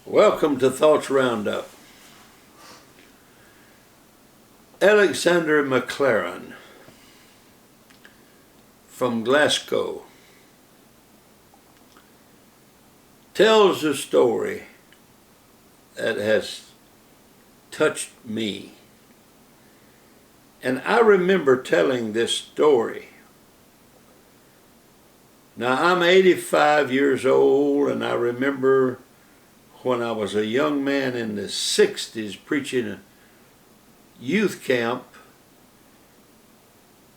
Welcome to Thoughts Roundup. Alexander McLaren from Glasgow tells a story that has touched me. And I remember telling this story. Now, I'm 85 years old, and I remember when I was a young man in the 60s preaching a youth camp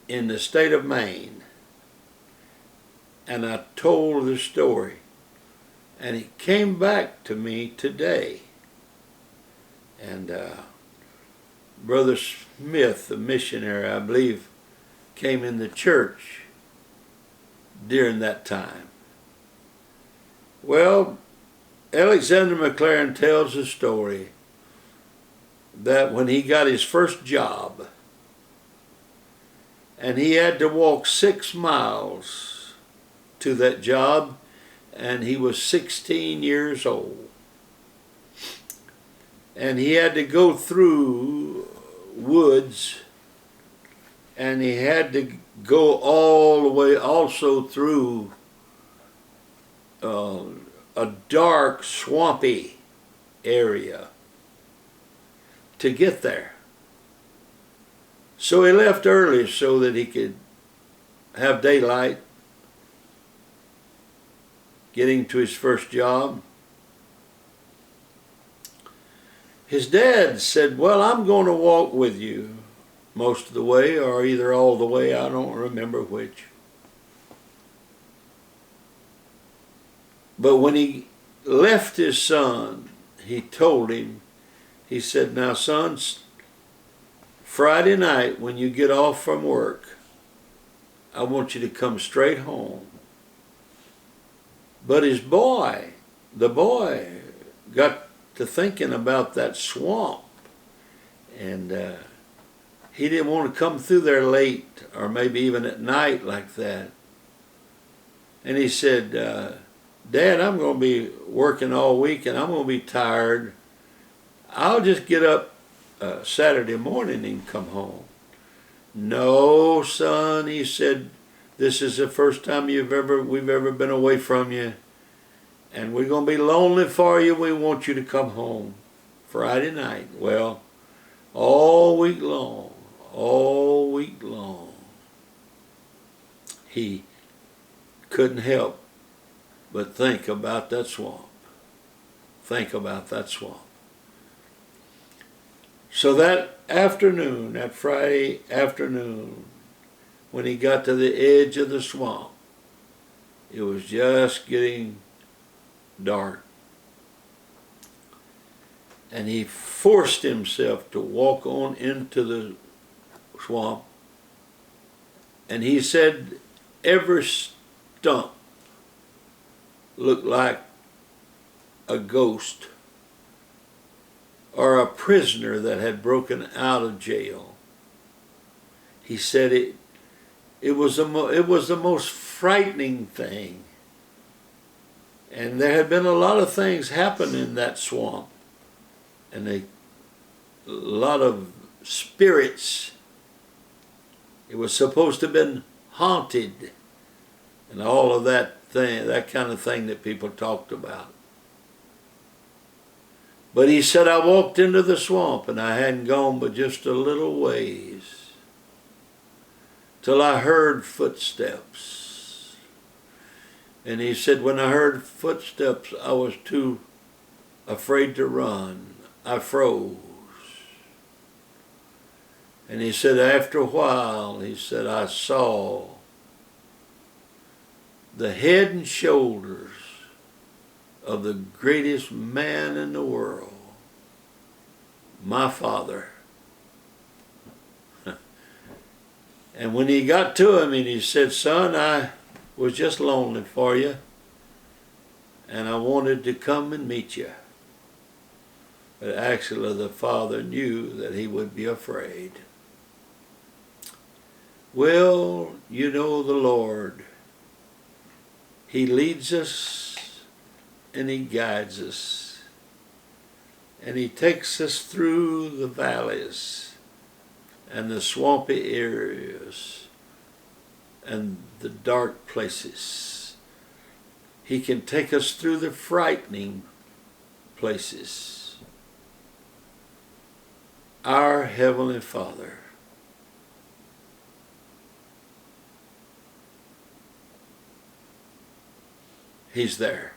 in the state of Maine. And I told the story. And it came back to me today. And Brother Smith, the missionary, I believe, came in the church during that time. Well, Alexander McLaren tells a story that when he got his first job, and he had to walk 6 miles to that job, and he was 16 years old. And he had to go through woods, and he had to go all the way also through a dark, swampy area to get there. So he left early so that he could have daylight getting to his first job. His dad said, "Well, I'm going to walk with you most of the way, or either all the way, I don't remember which." But when he left his son, he told him, he said, "Now, son, Friday night when you get off from work, I want you to come straight home." But the boy got to thinking about that swamp, and he didn't want to come through there late or maybe even at night like that. And he said, "Dad, I'm going to be working all week and I'm going to be tired. I'll just get up Saturday morning and come home." "No, son," he said, "this is the first time we've ever been away from you. And we're going to be lonely for you. We want you to come home Friday night." Well, all week long, he couldn't help but think about that swamp. Think about that swamp. So that afternoon, that Friday afternoon, when he got to the edge of the swamp, it was just getting dark. And he forced himself to walk on into the swamp. And he said every stump looked like a ghost or a prisoner that had broken out of jail. He said it was the most frightening thing. And there had been a lot of things happen in that swamp, and a lot of spirits. It was supposed to have been haunted, and all of that kind of thing that people talked about. But he said, "I walked into the swamp, and I hadn't gone but just a little ways till I heard footsteps." And he said, "When I heard footsteps, I was too afraid to run. I froze." And he said, after a while, he said, "I saw the head and shoulders of the greatest man in the world, my father." And when he got to him, and he said, "Son, I was just lonely for you, and I wanted to come and meet you." But actually the father knew that he would be afraid. Well, you know the Lord. He leads us and he guides us. And he takes us through the valleys and the swampy areas and the dark places. He can take us through the frightening places. Our Heavenly Father, He's there.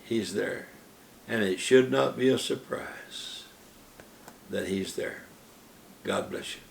He's there. And it should not be a surprise that He's there. God bless you.